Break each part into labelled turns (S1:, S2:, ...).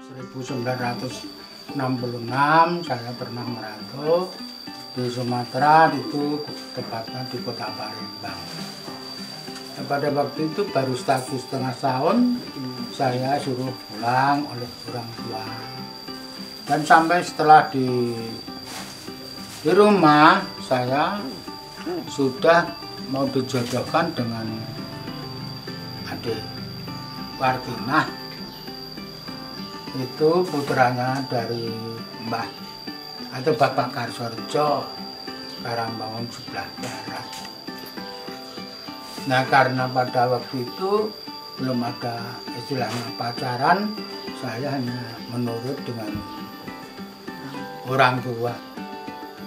S1: 1966 saya pernah merantau di Sumatera, itu tepatnya di Kota Palembang. Nah, pada waktu itu baru 1,5 tahun saya suruh pulang oleh orang tua. Dan sampai setelah di rumah saya sudah mau dijodohkan dengan adik Wartinah, itu putranya dari Mbah atau Bapak Karsorjo, Karangbangun sebelah barat. Nah, karena pada waktu itu belum ada istilahnya pacaran, saya hanya menurut dengan orang tua.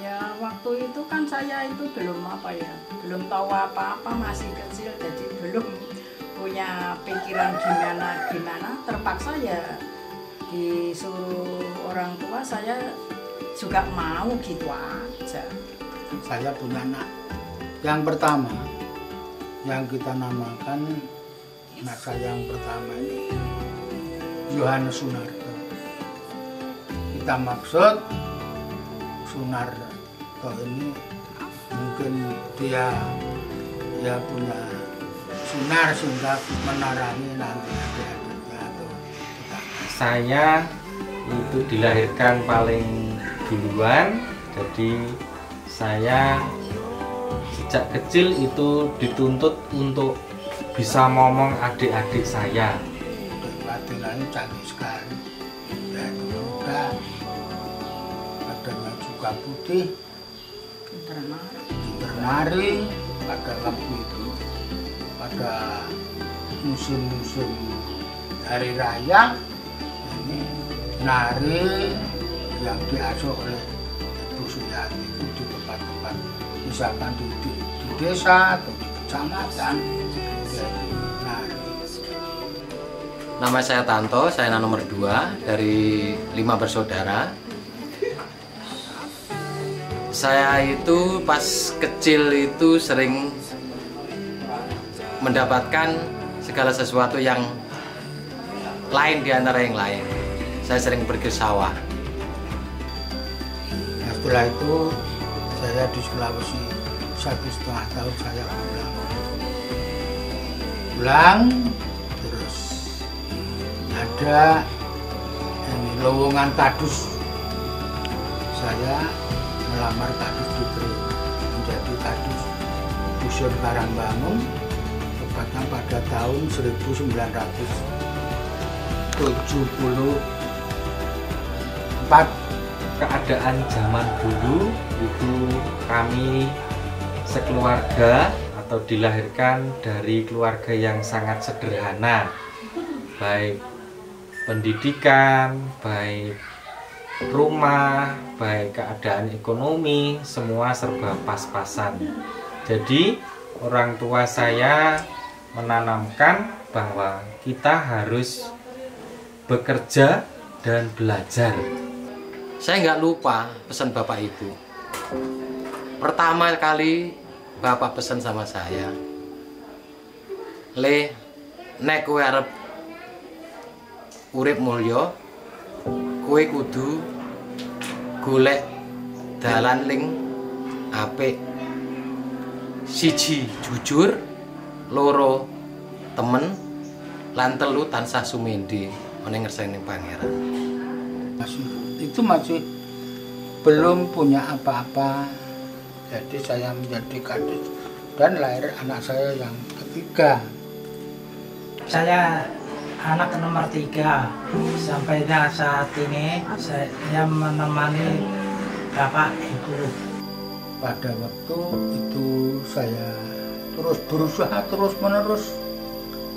S2: Ya, waktu itu kan saya itu belum belum tahu apa-apa, masih kecil, jadi belum punya pikiran gimana. Terpaksa ya disuruh orang tua, saya juga mau gitu aja.
S1: Saya punya anak yang pertama, yang kita namakan anak saya yang pertama ini Yohanes Sunarto. Kita maksud Sunarto ini mungkin dia punya sinar sehingga menerangi nanti adik-adiknya atau kita.
S3: Saya itu dilahirkan paling duluan, jadi saya sejak kecil itu dituntut untuk bisa ngomong adik-adik saya.
S1: Wartinanya cantik sekali, ya itu muda, badannya juga putih, pinter nari. Pada waktu itu, pada musim-musim hari raya ini nari yang diasuh oleh Ibu Suyati itu di tempat-tempat, misalkan di desa atau di kecamatan, jadi nari.
S4: Nama saya Tanto, saya anak nomor 2 dari 5 bersaudara. Saya itu pas kecil itu sering mendapatkan segala sesuatu yang lain di antara yang lain. Saya sering pergi ke sawah.
S1: Nah, setelah itu saya di Sulawesi 1,5 tahun saya pulang, terus ada ini lowongan kadus, saya melamar kadus diterima menjadi kadus Dusun Karangbangun, tepatnya pada tahun 1974.
S3: Keadaan zaman dulu itu kami sekeluarga atau dilahirkan dari keluarga yang sangat sederhana, baik pendidikan, baik rumah, baik keadaan ekonomi, semua serba pas-pasan. Jadi orang tua saya menanamkan bahwa kita harus bekerja dan belajar.
S4: Saya nggak lupa pesan bapak ibu. Pertama kali bapak pesan sama saya, "Le, nek kowe arep urip mulya, kowe kudu golek dalan ling apik. Siji jujur, loro temen, lan telu tansah sumindi ana ngersane pangeran."
S1: Itu masih belum punya apa-apa, jadi saya menjadi kadus dan lahir anak saya yang ketiga.
S5: Saya anak nomor 3, sampai saat ini saya menemani bapak ibu.
S1: Pada waktu itu saya terus berusaha terus-menerus.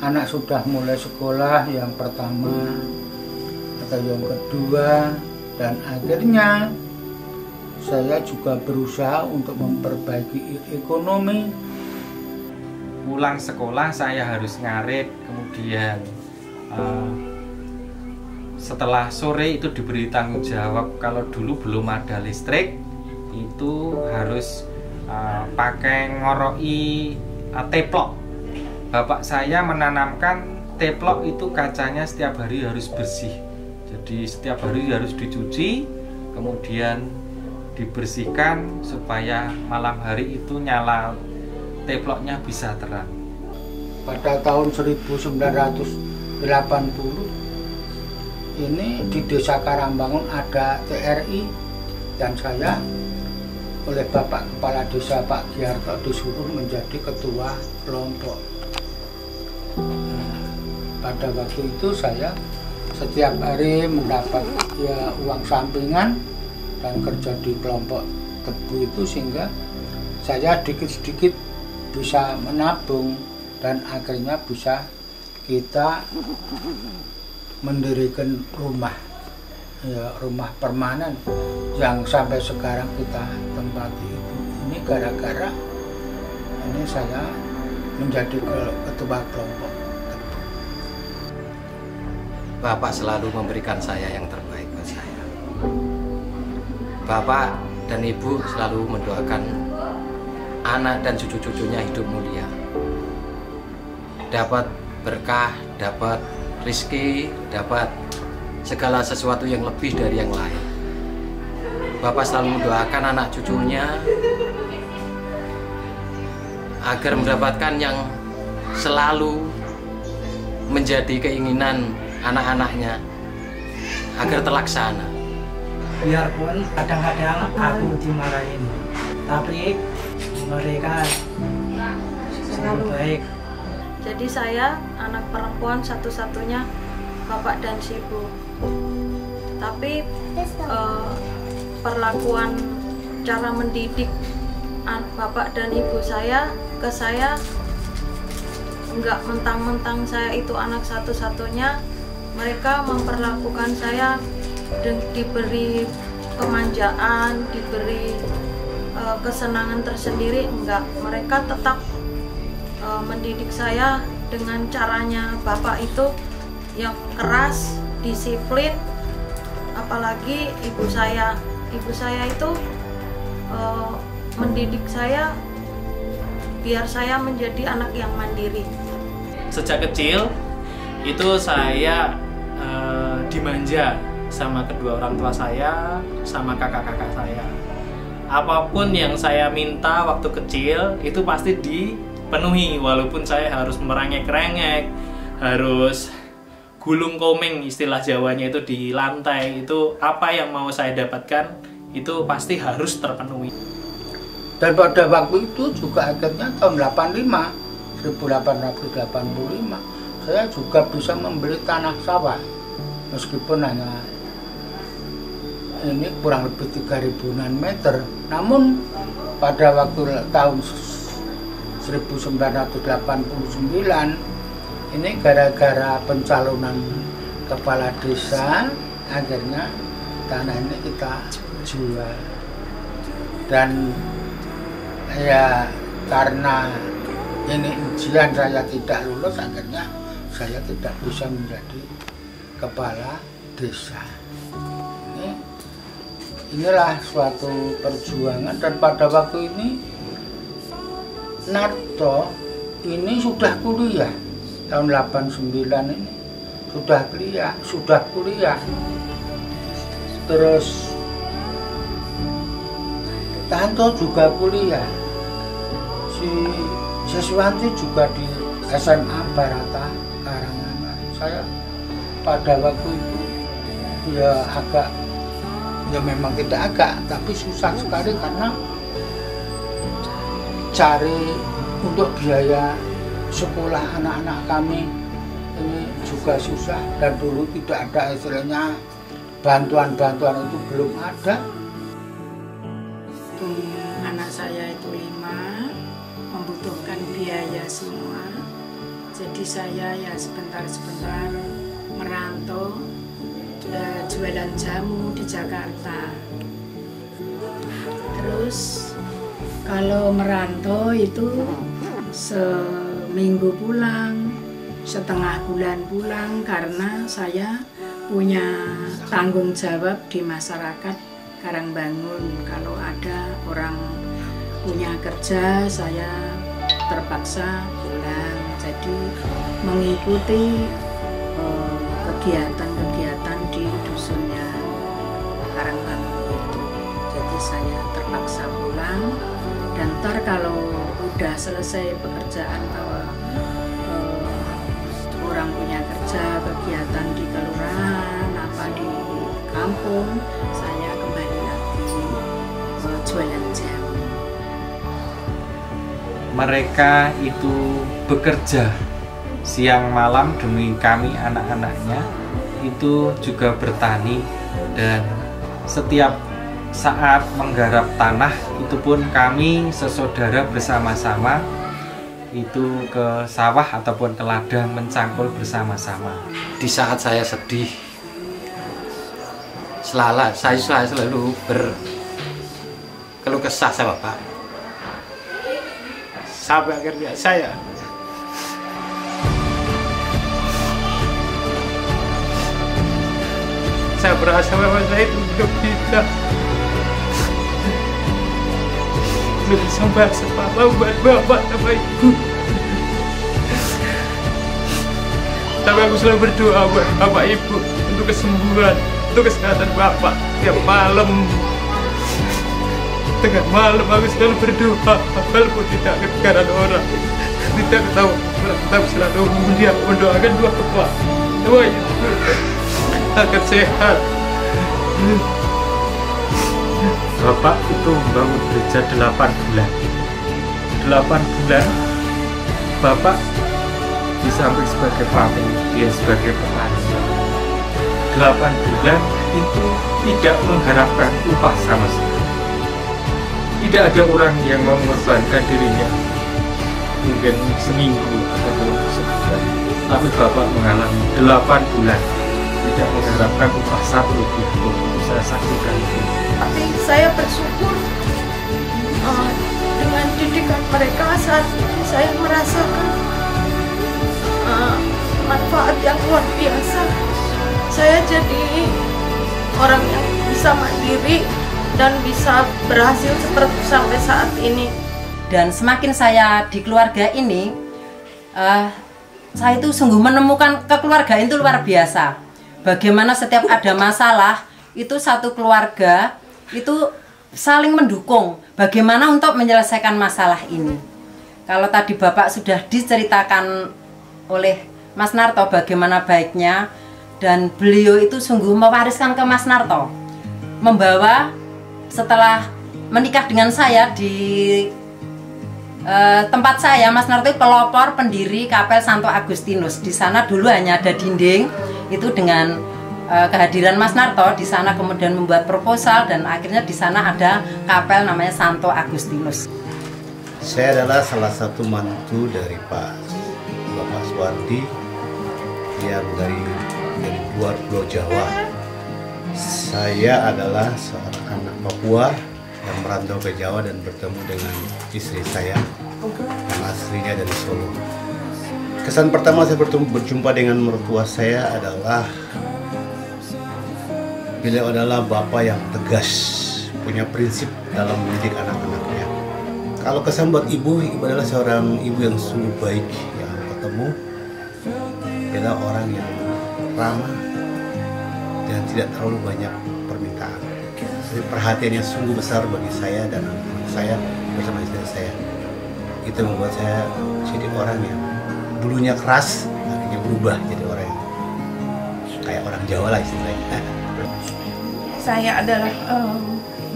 S1: Anak sudah mulai sekolah yang pertama atau yang kedua, dan akhirnya saya juga berusaha untuk memperbaiki ekonomi.
S3: Pulang sekolah saya harus ngarit, kemudian setelah sore itu diberi tanggung jawab. Kalau dulu belum ada listrik, itu harus pakai ngoroi teplok. Bapak saya menanamkan teplok itu kacanya setiap hari harus bersih Jadi setiap hari harus dicuci, kemudian dibersihkan supaya malam hari itu nyala teploknya bisa terang.
S1: Pada tahun 1980 ini di Desa Karangbangun ada TRI dan saya oleh Bapak Kepala Desa Pak Giarto disuruh menjadi ketua kelompok. Pada waktu itu saya setiap hari mendapat ya uang sampingan dan kerja di kelompok tebu itu, sehingga saya sedikit-sedikit bisa menabung dan akhirnya bisa kita mendirikan rumah, ya, rumah permanen yang sampai sekarang kita tempati itu. Ini gara-gara ini saya menjadi ketua kelompok.
S4: Bapak selalu memberikan saya yang terbaik buat saya. Bapak dan Ibu selalu mendoakan anak dan cucu-cucunya hidup mulia, dapat berkah, dapat rizki, dapat segala sesuatu yang lebih dari yang lain. Bapak selalu mendoakan anak cucunya agar mendapatkan yang selalu menjadi keinginan anak-anaknya agar terlaksana.
S5: Biarpun kadang-kadang aku dimarahin, tapi mereka selalu baik.
S6: Jadi saya anak perempuan satu-satunya bapak dan ibu. Tapi perlakuan cara mendidik bapak dan ibu saya ke saya enggak mentang-mentang saya itu anak satu-satunya. Mereka memperlakukan saya diberi kemanjaan, diberi kesenangan tersendiri, enggak. Mereka tetap mendidik saya dengan caranya bapak itu yang keras, disiplin. Apalagi ibu saya itu mendidik saya biar saya menjadi anak yang mandiri.
S7: Sejak kecil itu saya dimanja sama kedua orang tua saya, sama kakak-kakak saya. Apapun yang saya minta waktu kecil itu pasti dipenuhi, walaupun saya harus merengek-rengek, harus gulung komeng, istilah Jawanya itu di lantai. Itu apa yang mau saya dapatkan itu pasti harus terpenuhi.
S1: Dan pada waktu itu juga akhirnya tahun 1885 saya juga bisa membeli tanah sawah, meskipun hanya ini kurang lebih 3.000-an meter. Namun pada waktu tahun 1989 ini gara-gara pencalonan kepala desa, akhirnya tanah ini kita jual. Dan ya karena ini ujian saya tidak lulus, akhirnya saya tidak bisa menjadi kepala desa. Inilah suatu perjuangan. Dan pada waktu ini Narto ini sudah kuliah tahun 89 ini sudah kuliah. Terus Tanto juga kuliah, si Siswanti juga di SMA Barata Karanganyar. Saya pada waktu itu ya agak, ya memang tidak agak, tapi susah sekali karena cari untuk biaya sekolah anak-anak kami ini juga susah. Dan dulu tidak ada istilahnya bantuan-bantuan, itu belum ada.
S2: Anak saya itu 5, membutuhkan biaya semua. Jadi saya ya sebentar-sebentar merantau, jualan jamu di Jakarta. Terus kalau merantau itu seminggu pulang, setengah bulan pulang, karena saya punya tanggung jawab di masyarakat Karangbangun. Kalau ada orang punya kerja, saya terpaksa pulang. Jadi mengikuti kegiatan-kegiatan di saya terpaksa pulang. Dan ntar kalau udah selesai pekerjaan bahwa orang punya kerja, kegiatan di kelurahan, apa di kampung, saya kembali lagi jualan jamu.
S3: Mereka itu bekerja siang malam demi kami anak-anaknya, itu juga bertani, dan setiap saat menggarap tanah itu pun kami sesaudara bersama-sama itu ke sawah ataupun ke ladang mencangkul bersama-sama.
S4: Di saat saya sedih, saya selalu berkeluh kesah sama Bapak.
S7: Sampai akhirnya saya berasa bahwa saya itu belum bisa bahas apa-apa buat Bapak sama Ibu. Tapi aku selalu berdoa buat Bapak Ibu untuk kesembuhan, untuk kesehatan Bapak. Tiap malam, tengah malam aku selalu berdoa, walaupun tidak kedengaran orang, tidak tahu, tapi selalu dia mendoakan dua itu akan sehat.
S3: Bapak itu membangun gereja 8 bulan. 8 bulan Bapak di samping sebagai pemimpin, dia sebagai petani. 8 bulan itu tidak mengharapkan upah sama sekali. Tidak ada orang yang mengorbankan dirinya mungkin seminggu atau sebulan, tapi Bapak mengalami 8 bulan tidak mengharapkan upah satu rupiah pun. Saya saksikan itu.
S6: Tapi saya bersyukur dengan didikan mereka saat ini saya merasakan manfaat yang luar biasa. Saya jadi orang yang bisa mandiri dan bisa berhasil seperti sampai saat ini.
S8: Dan semakin saya di keluarga ini, saya itu sungguh menemukan kekeluargaan itu luar biasa. Bagaimana setiap ada masalah, itu satu keluarga itu saling mendukung bagaimana untuk menyelesaikan masalah ini. Kalau tadi Bapak sudah diceritakan oleh Mas Narto bagaimana baiknya, dan beliau itu sungguh mewariskan ke Mas Narto, membawa setelah menikah dengan saya di tempat saya, Mas Narto pelopor pendiri Kapel Santo Agustinus. Di sana dulu hanya ada dinding, itu dengan kehadiran Mas Narto di sana kemudian membuat proposal, dan akhirnya di sana ada kapel namanya Santo Agustinus.
S9: Saya adalah salah satu mantu dari Bapak Suwardi yang dari luar Pulau Jawa. Saya adalah seorang anak Papua yang merantau ke Jawa dan bertemu dengan istri saya yang aslinya dari Solo. Kesan pertama saya berjumpa dengan mertua saya adalah beliau adalah bapak yang tegas, punya prinsip dalam mendidik anak-anaknya. Kalau kesan buat ibu adalah seorang ibu yang sungguh baik yang ketemu. Dia adalah orang yang ramah dan tidak terlalu banyak permintaan. Jadi perhatiannya sungguh besar bagi saya dan anak-anak saya bersama istri saya. Itu membuat saya jadi orang yang dulunya keras, akhirnya berubah jadi orang yang kayak orang Jawa lah istilahnya.
S10: Saya adalah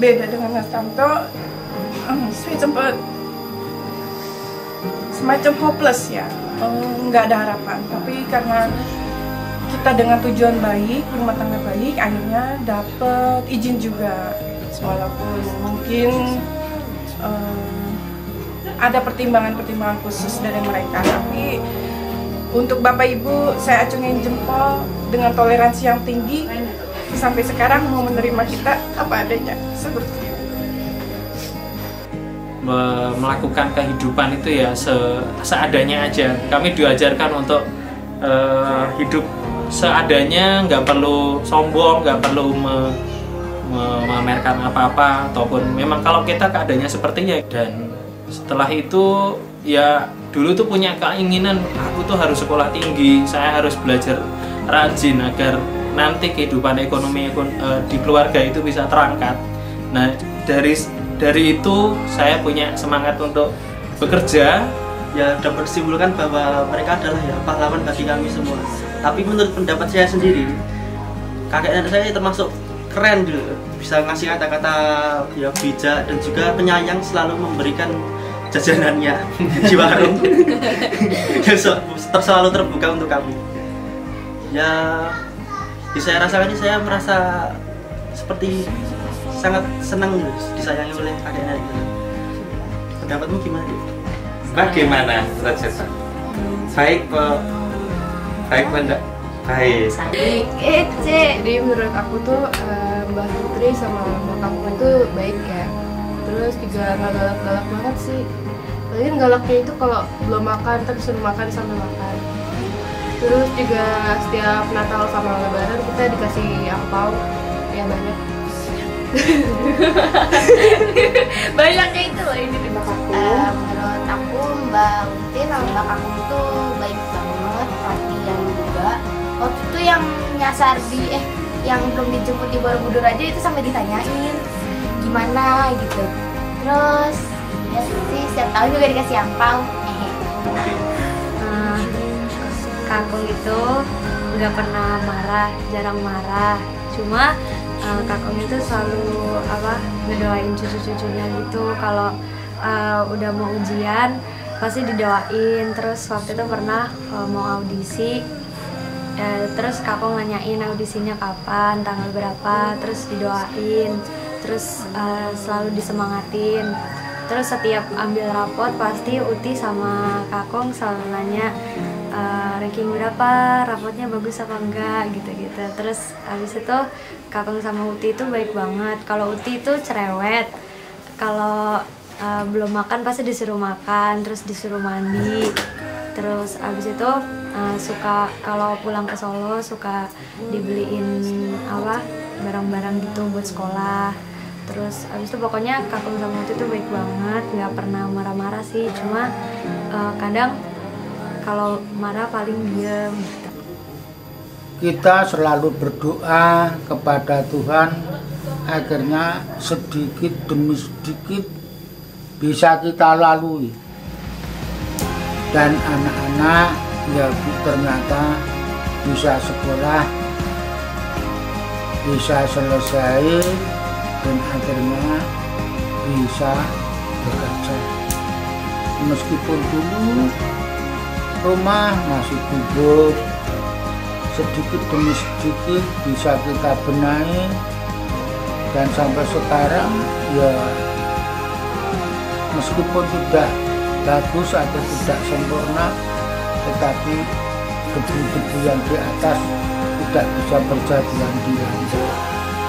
S10: beda dengan Mas Tanto, saya sempat semacam hopeless ya, nggak ada harapan. Tapi karena kita dengan tujuan baik, rumah tangga baik, akhirnya dapat izin juga. Walaupun mungkin ada pertimbangan-pertimbangan khusus dari mereka, tapi untuk Bapak Ibu saya acungin jempol dengan toleransi yang tinggi. Sampai sekarang mau menerima kita apa adanya seperti itu.
S7: Melakukan kehidupan itu ya seadanya aja. Kami diajarkan untuk hidup seadanya, nggak perlu sombong, nggak perlu memamerkan apa-apa, ataupun memang kalau kita keadaannya sepertinya. Dan setelah itu ya dulu tuh punya keinginan, aku tuh harus sekolah tinggi, saya harus belajar rajin agar nanti kehidupan ekonomi di keluarga itu bisa terangkat. Nah, dari itu saya punya semangat untuk bekerja.
S11: Ya dapat disimpulkan bahwa mereka adalah ya pahlawan bagi kami semua. Tapi menurut pendapat saya sendiri, kakek nenek saya termasuk keren gitu, bisa ngasih kata-kata ya bijak dan juga penyayang, selalu memberikan jajanannya di warung. Selalu terbuka untuk kami. Ya, saya rasakan ini, saya merasa seperti sangat senang gitu, disayangi oleh kakek nenek gitu. Pendapatmu gimana?
S3: Bagaimana Rajasa? Baik kok. Baik enggak? Baik.
S10: Jadi menurut aku tuh Mbak Putri sama Mbak Kamu itu baik ya. Terus juga nggak galak-galak banget sih. Paling galaknya itu kalau belum makan, tapi suruh makan sambil makan. Terus juga setiap Natal sama Lebaran kita dikasih angpau ya banyak.
S6: Banyaknya itu loh ini di Mbak Kakung.
S12: Menurut aku Mbak Uti sama Mbak Kakung tuh baik banget, perhatian juga. Waktu itu yang nyasar yang belum dijemput di Borobudur aja itu sampai ditanyain gimana gitu. Terus ya sih setiap tahun juga dikasih angpau.
S13: Kakung itu nggak pernah marah, jarang marah. Cuma Kakung itu selalu ngedoain cucu-cucunya gitu. Kalau udah mau ujian pasti didoain. Terus waktu itu pernah mau audisi, terus Kakung nanyain audisinya kapan, tanggal berapa, terus didoain. Terus selalu disemangatin. Terus setiap ambil rapot pasti Uti sama Kakung selalu nanya ranking berapa, rapotnya bagus apa enggak gitu-gitu. Terus habis itu Kakung sama Uti itu baik banget. Kalau Uti itu cerewet, kalau belum makan pasti disuruh makan, terus disuruh mandi. Terus habis itu suka kalau pulang ke Solo suka dibeliin barang-barang gitu buat sekolah. Terus habis itu pokoknya Kakung sama Uti itu baik banget, nggak pernah marah-marah sih. Cuma kadang kalau marah paling diam.
S1: Kita selalu berdoa kepada Tuhan akhirnya sedikit demi sedikit bisa kita lalui. Dan anak-anak ya ternyata bisa sekolah, bisa selesai, dan akhirnya bisa bekerja. Meskipun dulu rumah masih gubuk, sedikit demi sedikit bisa kita benahi, dan sampai sekarang ya meskipun tidak bagus atau tidak sempurna, tetapi debu-debu yang di atas tidak bisa berjatuhan di lantai.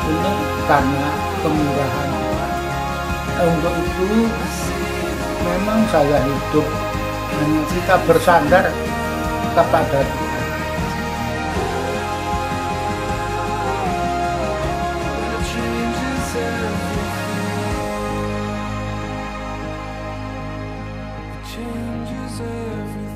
S1: Ini karena kemurahan Tuhan. Untuk itu memang saya hidup hanya kita bersandar kepada Tuhan.
S14: Changes everything.